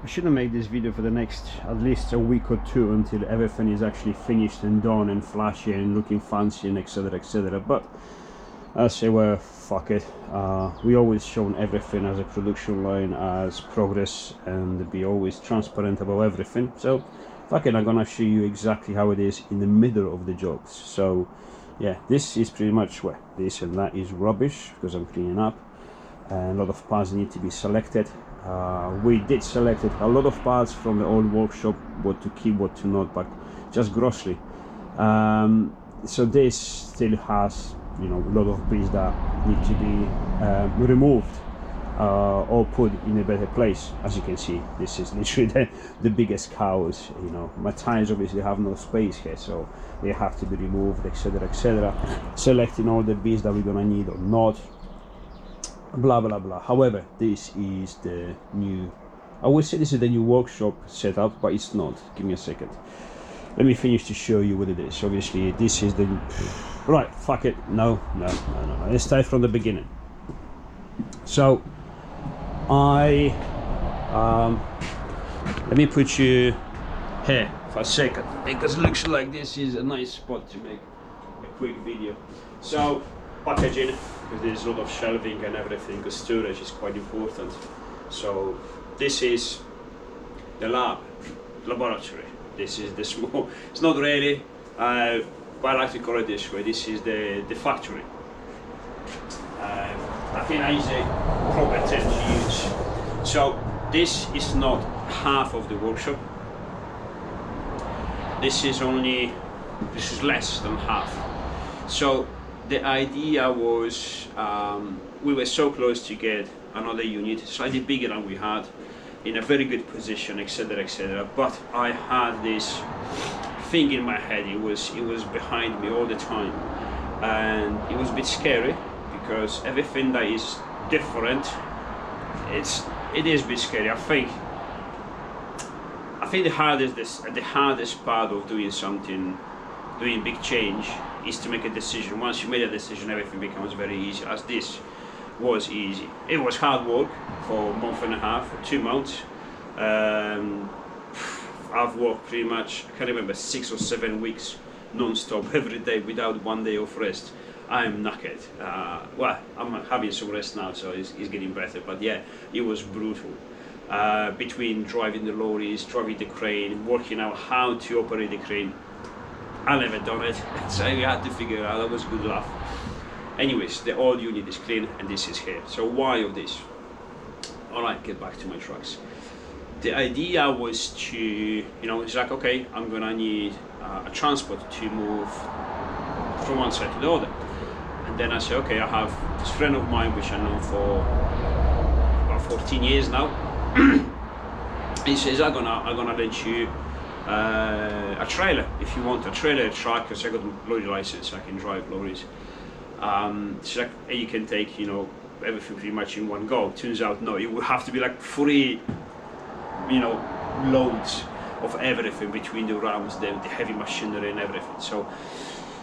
I shouldn't make this video for the next at least a week or two until everything is actually finished and done and flashy and looking fancy and etc, but I say, well, fuck it. We always shown everything as a production line, as progress, and be always transparent about everything. So fuck it, I'm gonna show you exactly how it is in the middle of the jobs. So yeah, this is pretty much where this and that is rubbish because I'm cleaning up, and a lot of parts need to be selected. We did select a lot of parts from the old workshop, what to keep, what to not, but just grossly. So this still has, you know, a lot of bits that need to be removed or put in a better place. As you can see, this is literally the biggest cows. You know, my tires obviously have no space here, so they have to be removed, etc. Selecting all the bits that we're gonna need or not, blah blah blah. However, this is the new, I would say this is the new workshop setup, but it's not. Give me a second, let me finish to show you what it is. Obviously this is the right, fuck it, no, let's start from the beginning. So I let me put you here for a second because it looks like this is a nice spot to make a quick video. So packaging, because there's a lot of shelving and everything, because storage is quite important. So this is the laboratory. This is the small, it's not really, but I like to call it this way. This is the factory. I think that is a proper term to use. So this is not half of the workshop. This is less than half. So the idea was, we were so close to get another unit, slightly bigger than we had, in a very good position, etc. But I had this thing in my head. It was behind me all the time, and it was a bit scary because everything that is different, it is a bit scary. I think the hardest part of doing big change is to make a decision. Once you made a decision, everything becomes very easy, as this was easy. It was hard work for a month and a half, 2 months. I've worked pretty much, I can't remember, 6 or 7 weeks non-stop every day without 1 day of rest. I'm knackered. Well, I'm having some rest now, so it's getting better, but yeah, it was brutal. Between driving the lorries, driving the crane, working out how to operate the crane. I never done it, so we had to figure it out. That was good laugh. Anyways, the old unit is clean and this is here. So why of this? Alright, get back to my trucks. The idea was to, you know, it's like, okay, I'm gonna need a transport to move from one side to the other. And then I say, okay, I have this friend of mine which I know for about 14 years now. He says, I'm gonna lend you a trailer if you want a trailer, a truck, because I got a lorry license, I can drive lorries. So like, you can take, you know, everything pretty much in one go. Turns out no, it would have to be like 3, you know, loads of everything between the rams, the heavy machinery and everything. So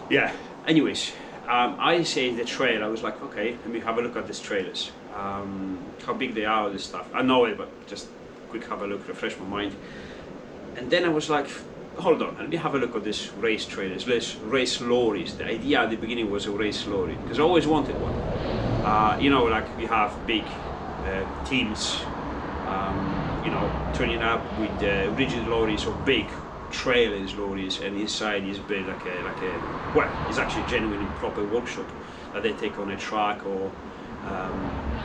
yeah, anyways, I say the trailer, I was like, okay, let me have a look at these trailers, how big they are, all this stuff. I know it, but just quick have a look, refresh my mind. And then I was like, hold on, let me have a look at these race trailers, race lorries. The idea at the beginning was a race lorry, because I always wanted one. You know, like we have big teams, you know, turning up with rigid lorries or big trailers lorries, and inside is built like a well, it's actually a genuine proper workshop that they take on a truck or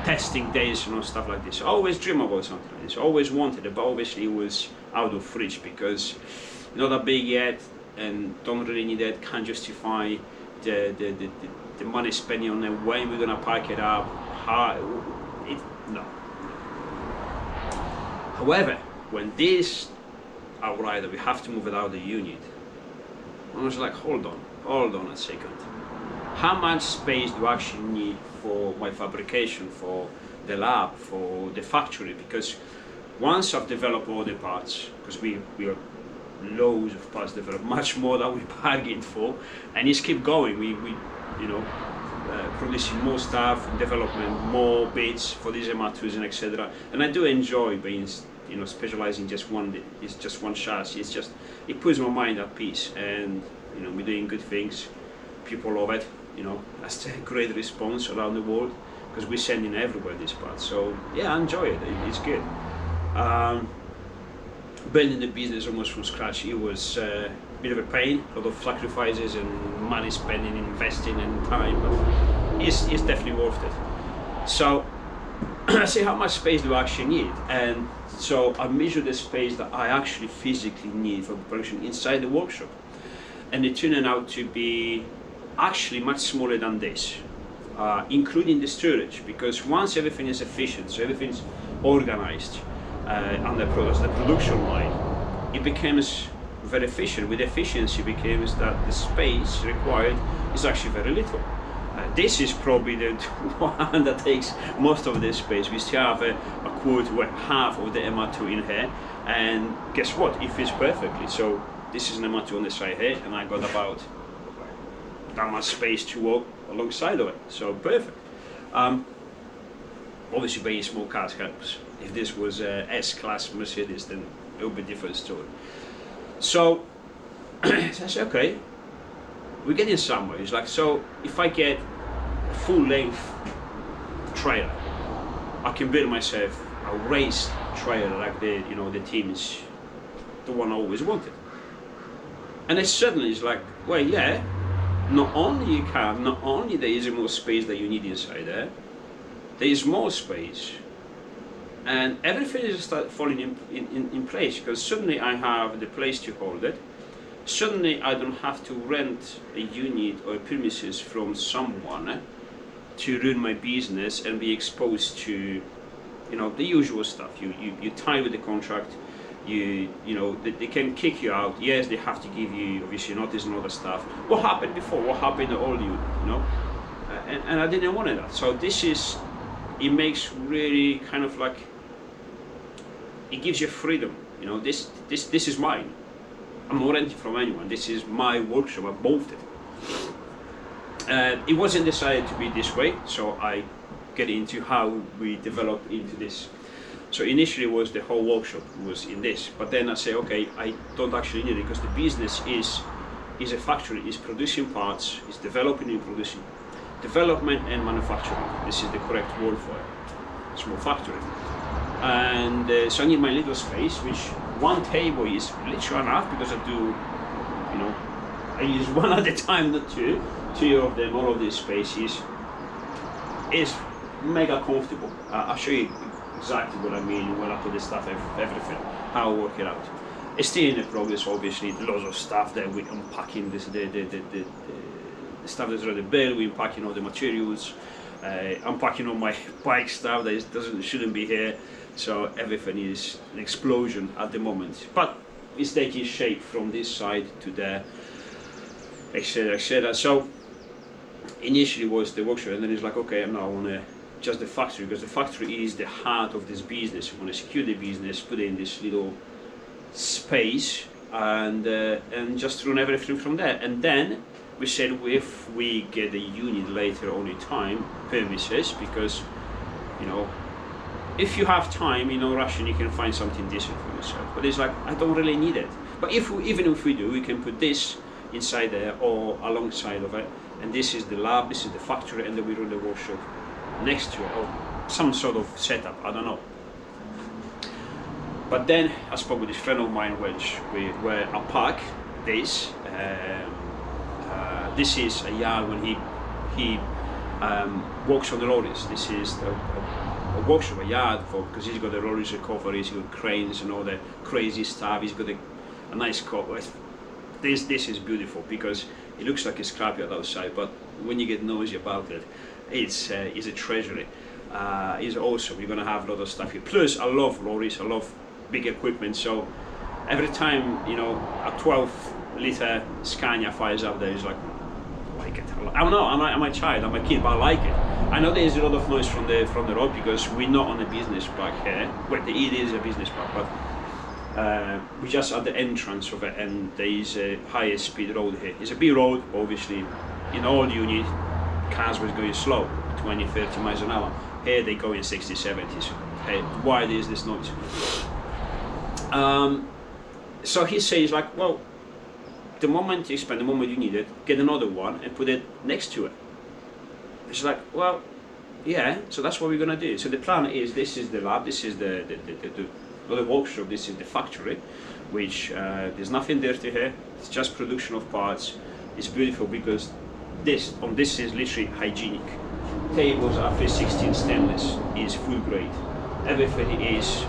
testing days, you know, stuff like this. I always dream about something like this. I always wanted it, but obviously it was out of reach because not that big yet, and don't really need it. Can't justify the money spending on it. When we're gonna pack it up? No. However, when this outrider, we have to move it out of the unit. I was like, hold on a second. How much space do I actually need for my fabrication, for the lab, for the factory? Because once I've developed all the parts, because we are loads of parts developed, much more than we bargained for, and just keep going. We you know, producing more stuff, development, more bits for these MR2s and etc. And I do enjoy being, specializing just one chassis. It puts my mind at peace, and we're doing good things. People love it. That's a great response around the world because we're sending everywhere this part. So yeah, I enjoy it. It's good. Building the business almost from scratch, it was a bit of a pain, a lot of sacrifices and money spending, investing and time, but it's definitely worth it. So I say, how much space do I actually need? And so I measure the space that I actually physically need for the production inside the workshop, and it turned out to be actually much smaller than this, including the storage, because once everything is efficient, so everything's organized on the production line, it becomes very efficient. With efficiency becomes that the space required is actually very little. This is probably the one that takes most of the space. We still have a quarter, half of the MR2 in here, and guess what? It fits perfectly. So this is an MR2 on the side here, and I got about that much space to walk alongside of it. So perfect. Obviously, being small cars helps. If this was a S-Class Mercedes, then it would be a different story. So I said, okay, we're getting somewhere. It's like, so if I get a full-length trailer, I can build myself a race trailer like the team's, the one I always wanted. And it suddenly is like, well, yeah, not only there is more space that you need inside there is more space, and everything is start falling in place, because suddenly I have the place to hold it. Suddenly I don't have to rent a unit or a premises from someone to run my business and be exposed to the usual stuff. You tie with the contract, they can kick you out. Yes, they have to give you obviously notice and other stuff. What happened before? What happened all and I didn't want that. So it makes really kind of like, it gives you freedom. This is mine. I'm not renting from anyone. This is my workshop. I bought it. It wasn't decided to be this way, so I get into how we developed into this. So initially was the whole workshop was in this, but then I say, okay, I don't actually need it, because the business is a factory, is producing parts, is developing and producing. Development and manufacturing, this is the correct word for it. Small factory. And so I need my little space, which one table is literally enough, because I use one at a time, not two. Two of them, all of these spaces is mega comfortable. I'll show you exactly what I mean when I put this stuff, everything, how I work it out. It's still in the progress, obviously. Lots of stuff that we're unpacking, the stuff that's already built, we're unpacking all the materials, unpacking all my bike stuff that shouldn't be here. So everything is an explosion at the moment, but it's taking shape from this side to there, etc, etc. So initially was the workshop, and then it's like, okay, now I want to just the factory, because the factory is the heart of this business. You want to secure the business, put it in this little space, and just run everything from there. And then we said, if we get a unit later on in time, premises, because if you have time, Russian, you can find something decent for yourself. But it's like, I don't really need it. But even if we do, we can put this inside there or alongside of it. And this is the lab, this is the factory, and then we run the workshop next to it, or some sort of setup, I don't know. But then I spoke with this friend of mine, where I park this. This is a yard when he works on the lorries. This is a workshop, a yard, because he's got the lorries recoveries, he's got cranes and all the crazy stuff. He's got a nice car. This is beautiful, because it looks like a scrapyard outside, but when you get nosy about it, it's a treasury. It's awesome. You're gonna have a lot of stuff here. Plus, I love lorries. I love big equipment. So every time a 12-liter Scania fires up there, it's like, I like it. I don't know. I'm a child. I'm a kid, but I like it. I know there's a lot of noise from the road, because we're not on a business park here. Well, it is a business park, but we're just at the entrance of it, and there is a higher speed road here. It's a big road, obviously. In all you need cars were going slow, 20, 30 miles an hour. Here they go in 60, 70s. Hey, why is this noise? So he says like, well, the moment you spend, the moment you need it, get another one and put it next to it. It's like, well, yeah, so that's what we're gonna do. So the plan is, this is the lab, this is the workshop, this is the factory, which there's nothing dirty here, it's just production of parts. It's beautiful because this is literally hygienic. Tables are 316 stainless, is food grade. Everything is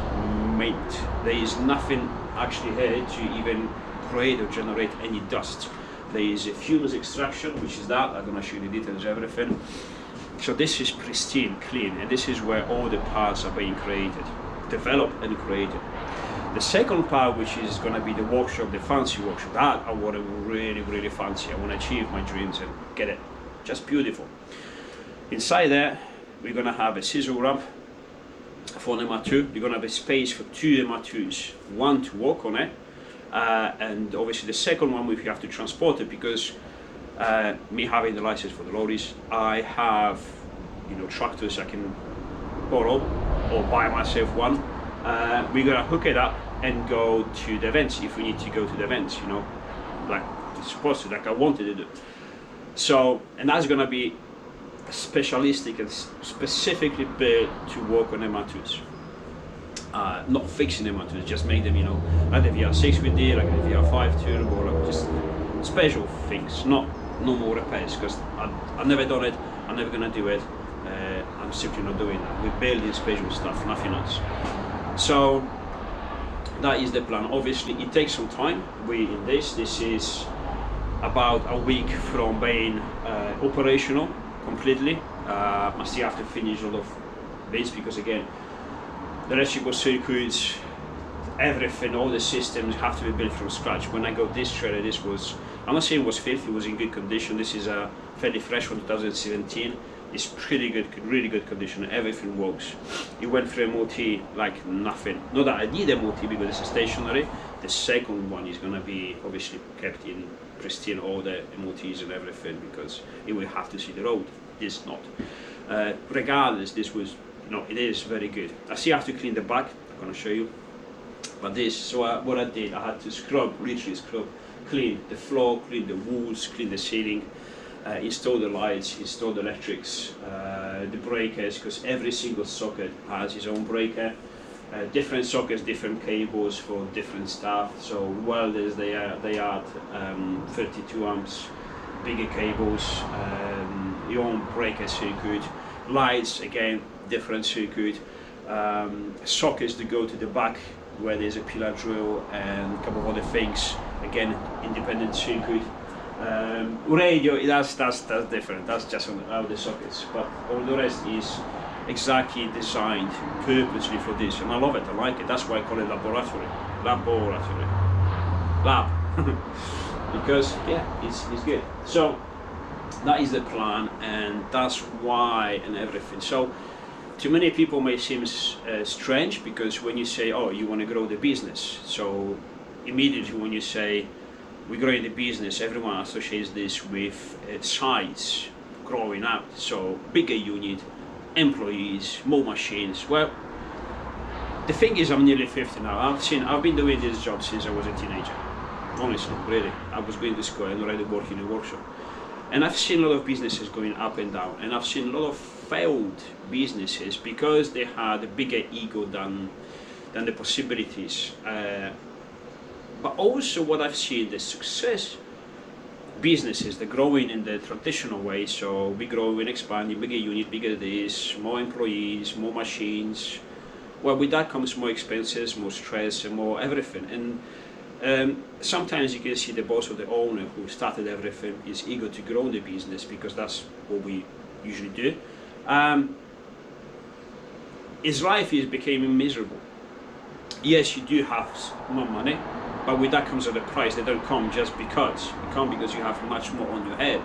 made. There is nothing actually here to even create or generate any dust. There is a fumes extraction, which is that. I'm gonna show you the details of everything. So this is pristine, clean, and this is where all the parts are being created, developed and created. The second part, which is going to be the workshop, the fancy workshop, that I want to really, really fancy. I want to achieve my dreams and get it just beautiful. Inside there, we're going to have a scissor ramp for an MR2. You're going to have a space for 2 MR2s, one to walk on it, and obviously the second one, if you have to transport it, because me having the license for the lorries, I have, you know, tractors I can borrow or buy myself one. We're gonna hook it up and go to the events if we need to go to the events, you know, like it's supposed to, like I wanted to do. So, and that's gonna be specialistic and specifically built to work on MR2s. Not fixing MR2s, just make them, you know, like the VR6 we did, like the VR5 turbo, like just special things, not normal repairs, because I've never done it, I'm never gonna do it. I'm simply not doing that. We're building special stuff, nothing else. So that is the plan. Obviously it takes some time. This is about a week from being operational completely. I still have to finish a lot of bits because again, the electrical circuits, everything, all the systems have to be built from scratch. When I got this trailer, this was, I'm not saying it was filthy, it was in good condition. This is a fairly fresh one, 2017. It's pretty good, really good condition. Everything works. It went through MOT like nothing. Not that I need MOT because it's a stationary. The second one is going to be obviously kept in pristine, all the MOTs and everything, because it will have to see the road. This not. Regardless, this was, you know, it is very good. I still have to clean the back. I'm going to show you. But this, so what I did, I had to scrub, literally scrub, clean the floor, clean the walls, clean the ceiling. Install the lights, install the electrics, the breakers, because every single socket has its own breaker. Different sockets, different cables for different stuff. So welders, they add 32 amps, bigger cables, your own breaker circuit. Lights, again, different circuit. Sockets to go to the back where there's a pillar drill and a couple of other things. Again, independent circuit. Radio, that's different, that's just on the sockets, but all the rest is exactly designed purposely for this, and I love it, I like it. That's why I call it laboratory, lab, because yeah, it's good. So that is the plan, and that's why, and everything. So to many people may seem strange, because when you say, oh, you want to grow the business, so immediately when you say we're growing the business, everyone associates this with size, growing out, so bigger unit, employees, more machines. Well, the thing is, I'm nearly 50 now. I've been doing this job since I was a teenager. Honestly, really. I was going to school and already working in a workshop. And I've seen a lot of businesses going up and down, and I've seen a lot of failed businesses because they had a bigger ego than the possibilities. But also what I've seen, the success businesses, they're growing in the traditional way, so we grow and expanding, bigger unit, bigger this, more employees, more machines. Well, with that comes more expenses, more stress, and more everything. And sometimes you can see the boss or the owner who started everything is eager to grow the business, because that's what we usually do. His life is becoming miserable. Yes, you do have more money, but with that comes at a price. They don't come just because. You come because you have much more on your head.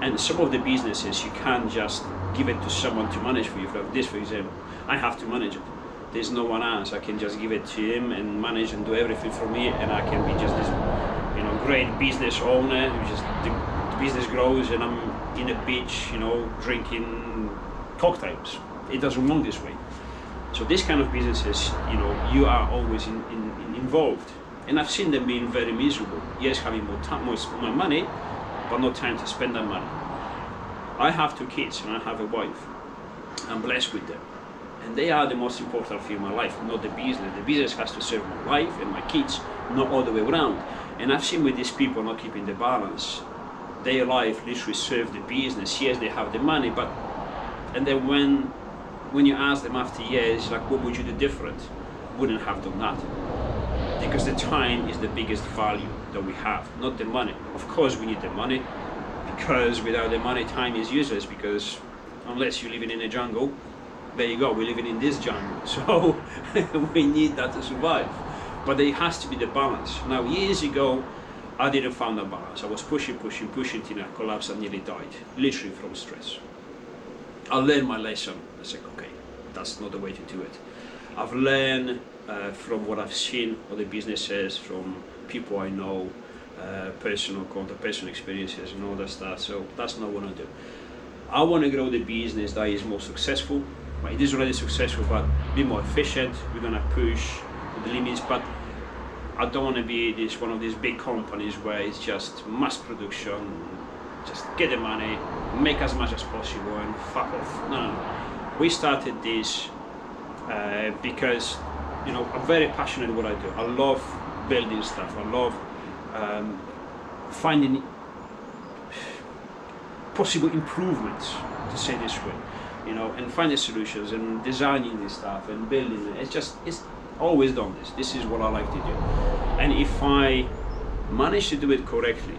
And some of the businesses, you can't just give it to someone to manage for you. For this, for example, I have to manage it. There's no one else. I can just give it to him and manage and do everything for me, and I can be just this, you know, great business owner. Just the business grows, and I'm in a beach, you know, drinking cocktails. It doesn't work this way. So this kind of businesses, you know, you are always involved. And I've seen them being very miserable. Yes, having more time, more money, but no time to spend that money. I have 2 kids and I have a wife. I'm blessed with them. And they are the most important thing in my life, not the business. The business has to serve my wife and my kids, not all the way around. And I've seen with these people not keeping the balance, their life literally serves the business. Yes, they have the money, but, and then when you ask them after years, like, what would you do different? Wouldn't have done that. Because the time is the biggest value that we have, not the money. Of course we need the money, because without the money, time is useless, because unless you're living in a jungle, there you go, we're living in this jungle. So we need that to survive. But there has to be the balance. Now, years ago, I didn't find that balance. I was pushing till I collapsed and nearly died, literally from stress. I learned my lesson. I said, okay, that's not the way to do it. I've learned from what I've seen, other businesses, from people I know, personal contact, personal experiences and all that stuff. So that's not what I do. I want to grow the business that is more successful. It is already successful, but be more efficient. We're going to push the limits, but I don't want to be one of these big companies where it's just mass production, just get the money, make as much as possible and fuck off. No. We started this because, you know, I'm very passionate what I do. I love building stuff. I love finding possible improvements, to say this way, you know, and finding solutions and designing this stuff and building it. It's always done this. This is what I like to do. And if I manage to do it correctly,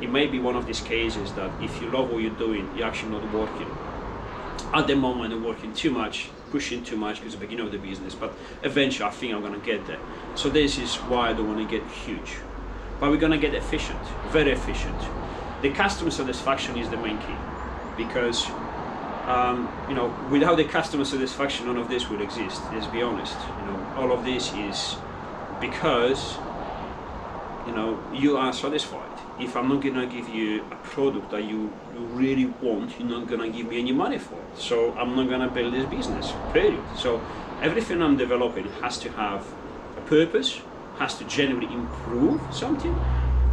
it may be one of these cases that if you love what you're doing, you're actually not working. At the moment, I'm working too much, pushing too much because of the beginning of the business, but eventually I think I'm going to get there. So this is why I don't want to get huge. But we're going to get efficient, very efficient. The customer satisfaction is the main key, because you know, without the customer satisfaction, none of this would exist. Let's be honest. You know, all of this is because, you know, you are satisfied. If I'm not gonna give you a product that you really want, you're not gonna give me any money for it. So I'm not gonna build this business. Period. So everything I'm developing has to have a purpose, has to genuinely improve something,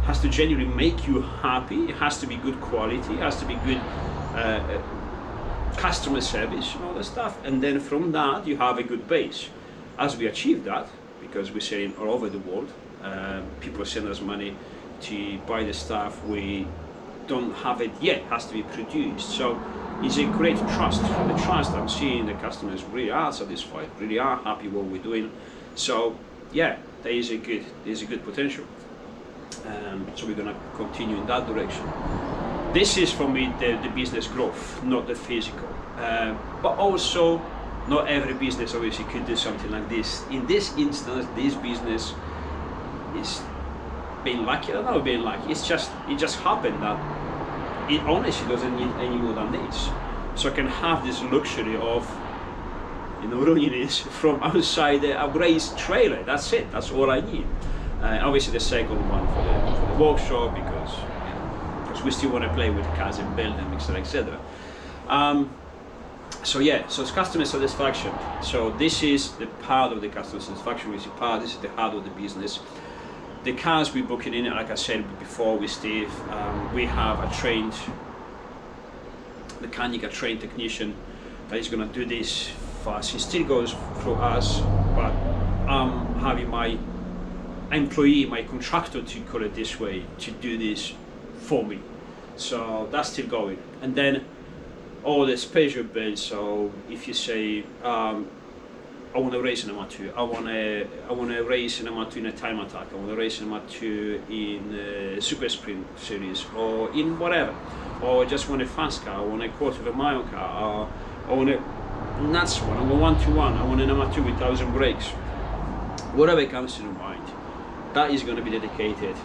has to genuinely make you happy. It has to be good quality. It has to be good customer service and all that stuff. And then from that, you have a good base. As we achieve that, because we're selling all over the world, people send us money to buy the stuff. We don't have it yet, it has to be produced. So it's a great trust. From the trust I'm seeing, the customers really are satisfied, really are happy what we're doing. So yeah, there is a good potential. So we're going to continue in that direction. This is for me the business growth, not the physical. But also, not every business obviously could do something like this. In this instance, this business is being lucky. I don't know, being lucky. It just happened that it honestly doesn't need any more than this. So I can have this luxury of, you know, running this from outside a raised trailer. That's it. That's all I need. Obviously, the second one for the workshop, because we still want to play with cars and build them, etc., etc. So yeah, so it's customer satisfaction. So this is the part of the customer satisfaction, this is the heart of the business. The cars we're booking in, like I said before with Steve, we have a trained mechanic, a trained technician that is going to do this for us. He still goes through us, but I'm having my employee, my contractor, to call it this way, to do this for me. So that's still going. And then all the special builds. So if you say I want to race an amateur, I want to race an amateur in a time attack, I want to race an amateur in a super sprint series, or in whatever, or just want a fast car, I want a quarter of a mile car, or I want a nuts one, I want 1-to-1, I want an amateur with 1,000 brakes, whatever comes to the mind, that is going to be dedicated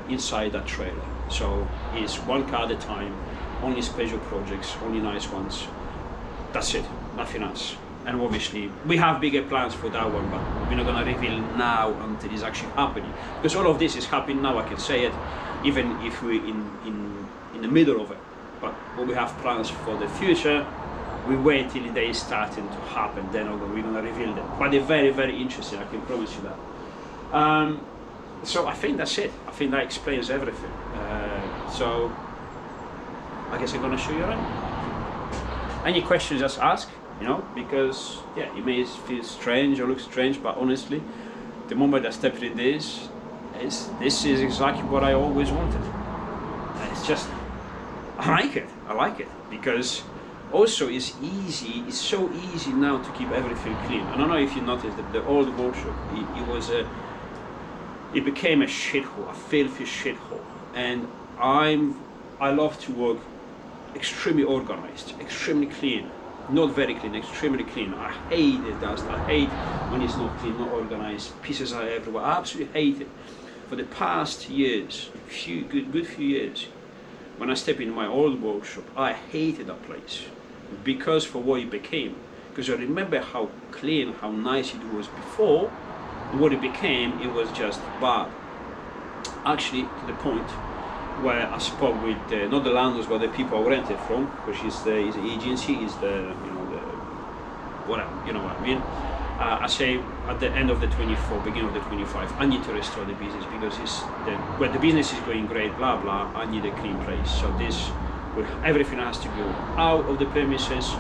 inside that trailer. So it's one car at a time, only special projects, only nice ones. That's it, nothing else. And obviously we have bigger plans for that one, but we're not going to reveal now until it's actually happening. Because all of this is happening now, I can say it, even if we're in the middle of it. but what we have plans for the future, we wait till they starting to happen, then we're gonna reveal them. But they're very, very interesting, I can promise you that. So I think that's it. I think that explains everything. So I guess I'm gonna show you around. Any questions, just ask, you know, because yeah, it may feel strange or look strange, but honestly, the moment I stepped in this is exactly what I always wanted. It's just, I like it, because also it's easy, it's so easy now to keep everything clean. I don't know if you noticed that the old workshop, it became a shithole, a filthy shithole. And I love to work extremely organized, extremely clean, not very clean, extremely clean. I hate it, dust. I hate when it's not clean, not organized, pieces are everywhere. I absolutely hate it. For the past years, good few years, when I stepped into my old workshop, I hated that place because for what it became. Because I remember how clean, how nice it was before, and what it became, it was just bad. Actually, to the point where I spoke with not the landlords, but the people I rented from, which is the agency, is the whatever, you know what I mean. I say at the end of the 24, beginning of the 25, I need to restore the business because when the business is going great, blah blah. I need a clean place. So everything has to go out of the premises,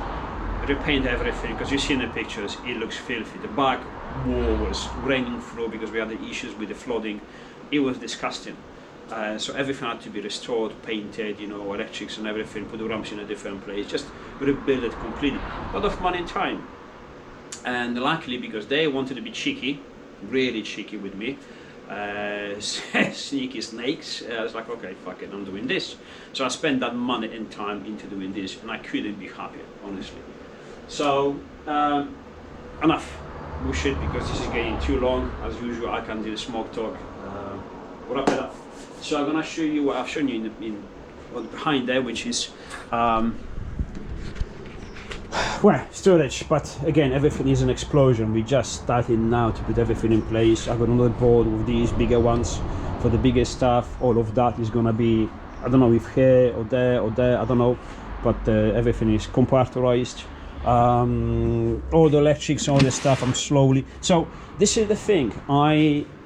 repaint everything, because you see in the pictures it looks filthy. The back wall was raining through because we had the issues with the flooding. It was disgusting. So everything had to be restored, painted, you know, electrics and everything, put the ramps in a different place, just rebuild it completely. A lot of money and time. And luckily, because they wanted to be cheeky, really cheeky with me, sneaky snakes, I was like, okay, fuck it, I'm doing this. So I spent that money and time into doing this, and I couldn't be happier, honestly. So, enough bullshit, because this is getting too long. As usual, I can do the smoke talk. Wrap it up. So I'm gonna show you what I've shown you behind there, which is well, storage. But again, everything is an explosion. We just started now to put everything in place. I've got another board with these bigger ones for the bigger stuff. All of that is gonna be, I don't know if here or there, I don't know, but everything is compartmentalized. All the electrics, all the stuff, I'm slowly. So this is the thing.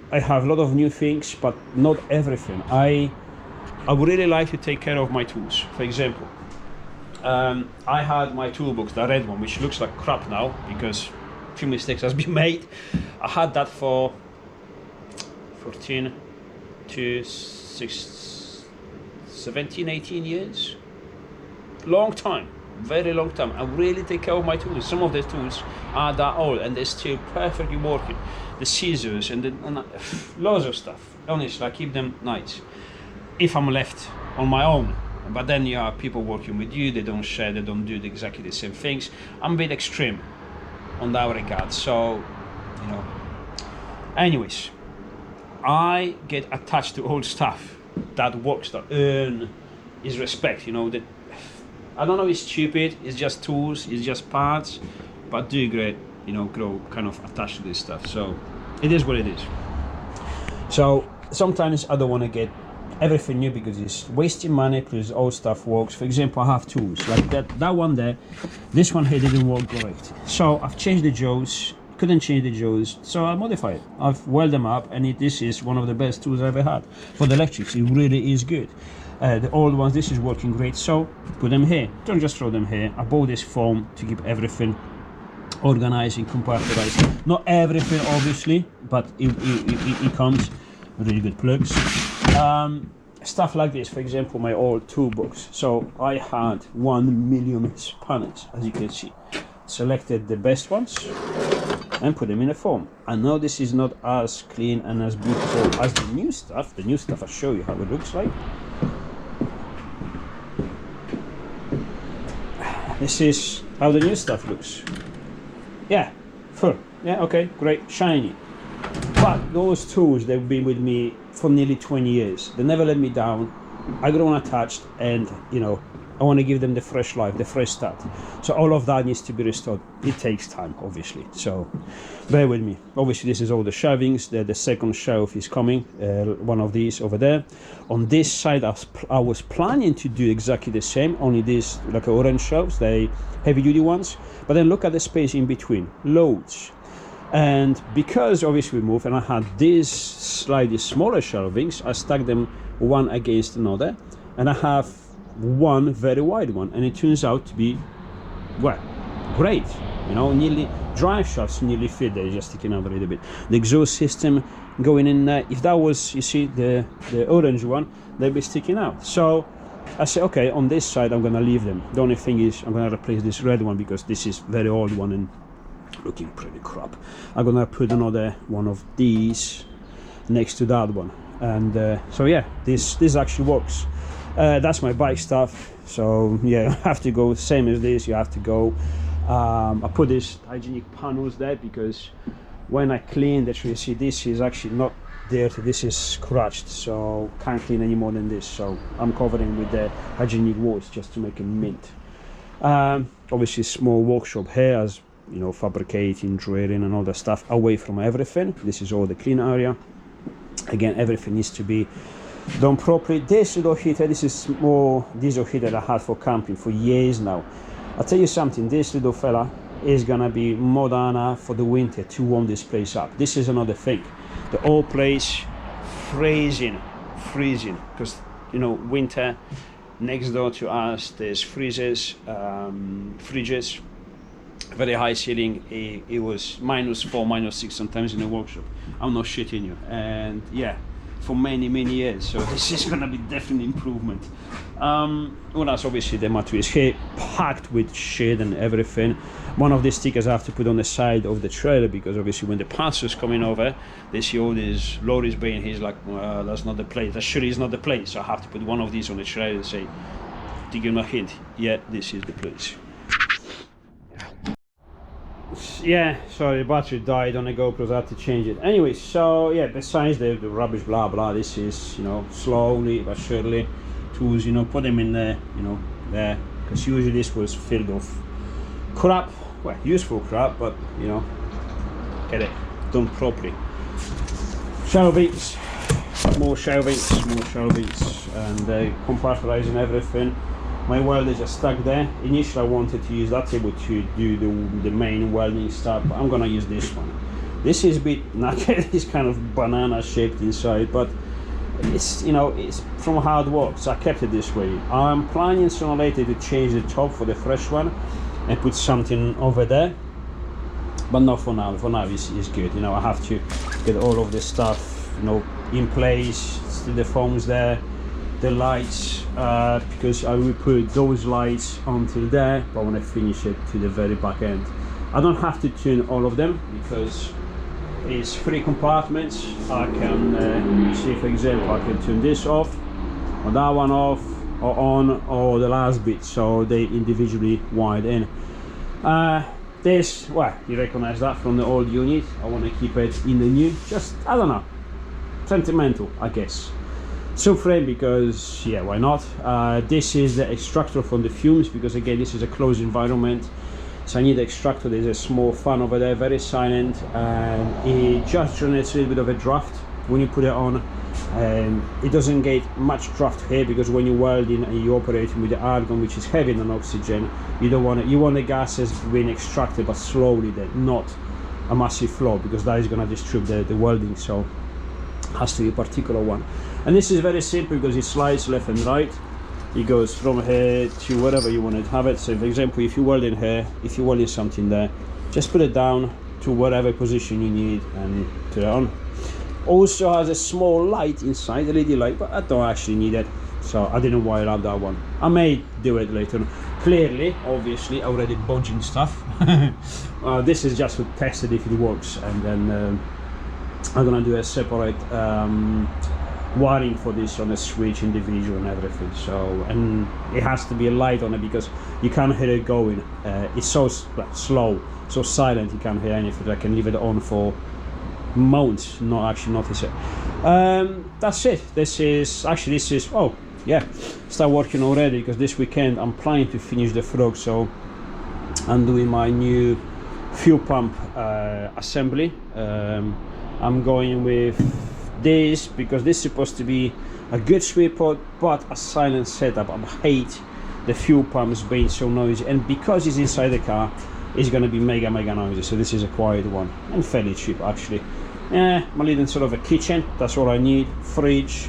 I have a lot of new things, but not everything. I would really like to take care of my tools. For example, I had my toolbox, the red one, which looks like crap now because a few mistakes has been made. I had that for 14 to 17, 18 years. Long time, very long time. I really take care of my tools. Some of the tools are that old and they're still perfectly working. The scissors and loads of stuff. Honestly, I keep them nice if I'm left on my own. But then you have people working with you, they don't share, they don't do exactly the same things. I'm a bit extreme on that regard, so, you know. Anyways, I get attached to old stuff that works, that earn his respect, you know. That I don't know, it's stupid, it's just tools, it's just parts, but do great, you know, grow kind of attached to this stuff. So it is what it is. So sometimes I don't want to get everything new because it's wasting money plus old stuff works. For example, I have tools like that one there, this one here didn't work great, so I've changed the jaws, couldn't change the jaws, so I modified it. I've welded them up, and this is one of the best tools I've ever had for the electrics. It really is good. The old ones, this is working great, so put them here. Don't just throw them here. I bought this foam to keep everything organized and compartmentalized. Not everything obviously, but it comes with really good plugs. Stuff like this, for example, my old toolbox. So I had 1 million spanners, as you can see. Selected the best ones and put them in a foam. I know this is not as clean and as beautiful as the new stuff. The new stuff, I'll show you how it looks like. This is how the new stuff looks. Yeah, full. Yeah, okay, great, shiny. But those tools, they've been with me for nearly 20 years. They never let me down. I grown attached, and you know, I want to give them the fresh life, the fresh start. So all of that needs to be restored. It takes time, obviously, so bear with me. Obviously this is all the shelvings. The second shelf is coming, one of these over there. On this side I was planning to do exactly the same, only these like orange shelves, they heavy duty ones, but then look at the space in between, loads. And because obviously we moved and I had these slightly smaller shelvings, I stacked them one against another, and I have one very wide one, and it turns out to be, well, great. You know, nearly drive shafts nearly fit, they're just sticking out a little bit. The exhaust system going in there, if that was, you see, the orange one, they'd be sticking out. So I say, okay, on this side I'm gonna leave them. The only thing is I'm gonna replace this red one because this is very old one and looking pretty crap. I'm gonna put another one of these next to that one, and so yeah, this actually works. That's my bike stuff. So yeah, I have to go same as this. You have to go. I put these hygienic panels there because when I clean the tree, see, this is actually not dirty. This is scratched, so can't clean any more than this. So I'm covering with the hygienic walls just to make it mint. Obviously, small workshop here, as you know, fabricating, drilling, and all that stuff away from everything. This is all the clean area. Again, everything needs to be done properly. This little heater, this is more diesel heater I had for camping for years now. I'll tell you something, this little fella is gonna be more than enough for the winter to warm this place up. This is another thing. The whole place freezing, because you know, winter. Next door to us there's freezers, fridges, very high ceiling. It was -4, -6 sometimes in the workshop. I'm not shitting you. And yeah, for many years, so this is gonna be definitely improvement. Well, that's obviously the mattress here, packed with shit and everything. One of the stickers I have to put on the side of the trailer because obviously when the pastor's coming over, they see all these lorries being, he's like, that's not the place, that sure is not the place. So I have to put one of these on the trailer and say, to give him a hint, yeah, this is the place. Yeah, sorry, the battery died on the GoPro, so I had to change it. Anyway, so yeah, besides the rubbish blah blah, this is, you know, slowly but surely tools, you know, put them in there, you know, there, because usually this was filled of crap, well, useful crap, but you know, get it done properly. Shelvings, more shelvings, and compartmentalizing everything. My welders are stuck there. Initially I wanted to use that table to do the main welding stuff, but I'm gonna use this one. This is a bit knackered, it's kind of banana shaped inside, but it's, you know, it's from how it works. I kept it this way. I'm planning sooner or later to change the top for the fresh one and put something over there, but not for now. For now it's good, you know. I have to get all of this stuff, you know, in place. Still the foams there, the lights, because I will put those lights until there, but when I finish it to the very back end. I don't have to tune all of them because it's 3 compartments. I can see, for example, I can turn this off, or that one off, or on, or the last bit, so they individually wired in. This, well, you recognize that from the old unit. I want to keep it in the new, just, I don't know, sentimental, I guess. Subframe because, yeah, why not? This is the extractor from the fumes, because again, this is a closed environment, so I need the extractor. There's a small fan over there, very silent, and it just generates a little bit of a draft when you put it on. It doesn't get much draft here because when you're welding and you're operating with the argon, which is heavier than oxygen, you don't want it. You want the gases being extracted, but slowly, then not a massive flow, because that is going to disturb the welding. So has to be a particular one. And this is very simple because it slides left and right. It goes from here to wherever you want to have it. So for example, if you weld in here, if you welding something there, just put it down to whatever position you need and turn it on. Also has a small light inside, a LED light, but I don't actually need it, so I didn't wire up that one. I may do it later on. Clearly, obviously, already bodging stuff. This is just to test it if it works, and then I'm gonna do a separate wiring for this on a switch individual and everything. So, and it has to be a light on it because you can't hear it going. It's so slow, so silent, you can't hear anything. I can leave it on for months, not actually notice it. That's it. This is, oh, yeah, start working already, because this weekend I'm planning to finish the frog. So I'm doing my new fuel pump assembly. I'm going with this because this is supposed to be a good sweep pod, but a silent setup. I hate the fuel pumps being so noisy, and because it's inside the car, it's going to be mega noisy. So this is a quiet one and fairly cheap actually. My little sort of a kitchen, that's all I need. Fridge,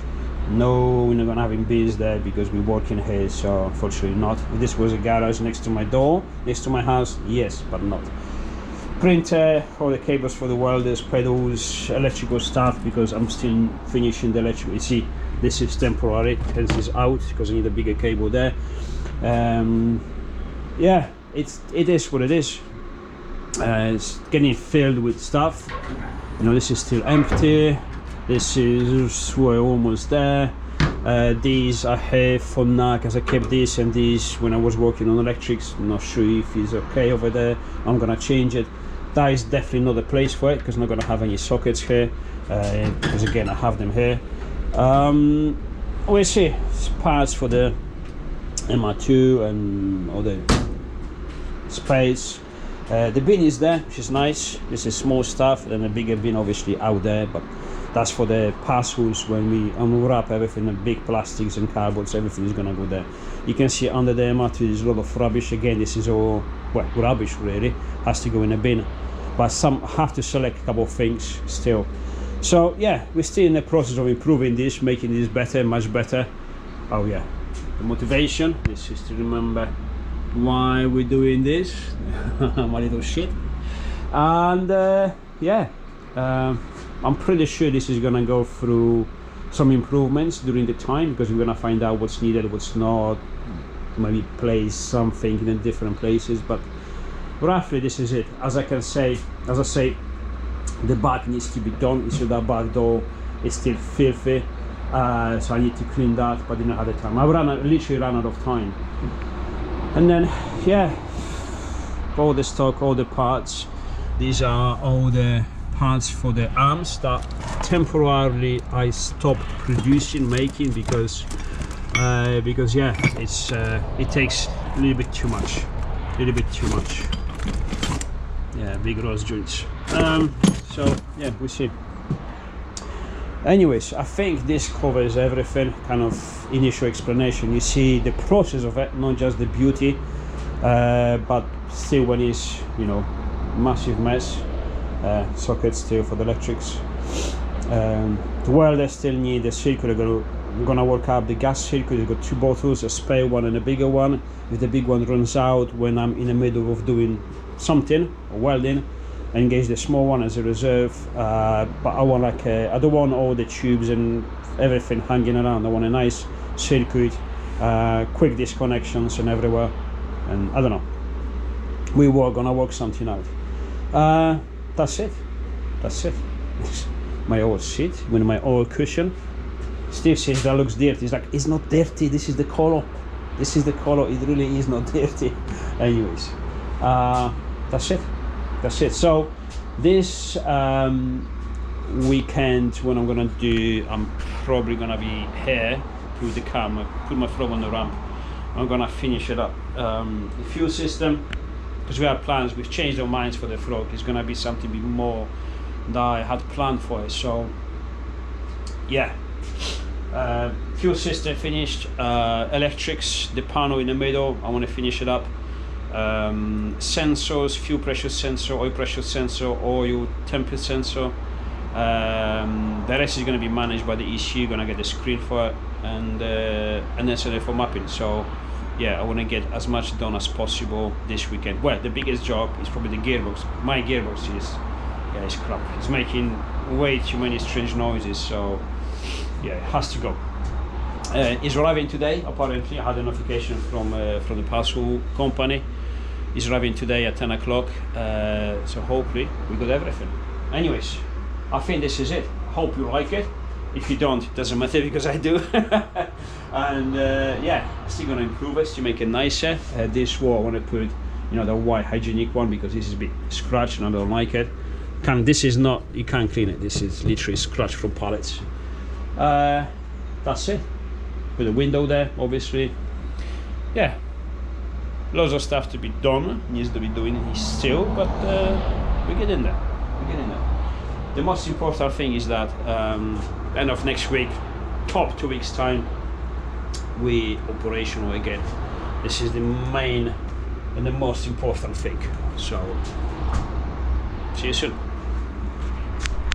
no, we're not going to have bins there because we're working here, so unfortunately not. If this was a garage next to my door, next to my house, yes, but not. Printer, all the cables for the welders, pedals, electrical stuff, because I'm still finishing the electrical. You see, this is temporary, hence it's out because I need a bigger cable there. Yeah, it is what it is. It's getting filled with stuff. You know, this is still empty. This is, we're almost there. These I have for now because I kept this and these when I was working on electrics. I'm not sure if it's okay over there. I'm gonna change it. That is definitely not the place for it because I'm not gonna have any sockets here, because again I have them here. We'll see. It's parts for the MR2 and all the space. The bin is there, which is nice. This is small stuff, and a bigger bin obviously out there, but that's for the parcels. When we unwrap everything, the big plastics and cardboards, everything is gonna go there. You can see under the MR2 there's a lot of rubbish. Again, this is all, well, rubbish really, has to go in a bin, but some have to select a couple of things still. So yeah, we're still in the process of improving this, making this better, much better. Oh yeah, the motivation, this is to remember why we're doing this. My little shit. And yeah, I'm pretty sure this is gonna go through some improvements during the time, because we're gonna find out what's needed, what's not, maybe place something in different places, but roughly this is it. As I say, the back needs to be done. You see that back door is still filthy, so I need to clean that, but I didn't have the time. I literally ran out of time. And then yeah, all the stock, all the parts. These are all the parts for the arms that temporarily I stopped making because yeah, it's it takes a little bit too much, yeah, big rose joints. So yeah, we see. Anyways, I think this covers everything, kind of initial explanation. You see the process of it, not just the beauty, but still when it's, you know, massive mess. Sockets still for the electrics. The welder still need a circuit. I'm gonna work up the gas circuit. You've got two bottles, a spare one and a bigger one. If the big one runs out when I'm in the middle of doing something or welding, I engage the small one as a reserve. But I want like I don't want all the tubes and everything hanging around. I want a nice circuit, quick disconnections and everywhere. And I don't know, we're gonna work something out. That's it. My old seat with my old cushion. Steve says that looks dirty. It's like, it's not dirty, this is the color. It really is not dirty. Anyways, that's it. So this weekend, what I'm gonna do, I'm probably gonna be here with the car. Put my frog on the ramp. I'm gonna finish it up. The fuel system, because we have plans, we've changed our minds for the frog. It's gonna be something bit more that I had planned for it. So yeah, fuel system finished. Electrics, the panel in the middle, I want to finish it up. Sensors, fuel pressure sensor, oil pressure sensor, oil temperature sensor. The rest is going to be managed by the ECU. Going to get the screen for it, and then send it for mapping. So yeah, I want to get as much done as possible this weekend. Well, the biggest job is probably the gearbox. My gearbox is, yeah, it's crap. It's making way too many strange noises. So yeah, it has to go. It's arriving today. Apparently, I had a notification from the parcel company. It's arriving today at 10 o'clock. So hopefully we got everything. Anyways, I think this is it. Hope you like it. If you don't, it doesn't matter because I do. And yeah, still gonna improve it to make it nicer. This wall I want to put, you know, the white hygienic one, because this is a bit scratched and I don't like it. This is not, you can't clean it. This is literally scratched from pallets. That's it. put a window there, obviously. Yeah, lots of stuff to be done, needs to be doing still, but we're getting there. We're getting there. The most important thing is that end of next week, top 2 weeks time, we operational again. This is the main and the most important thing. So see you soon.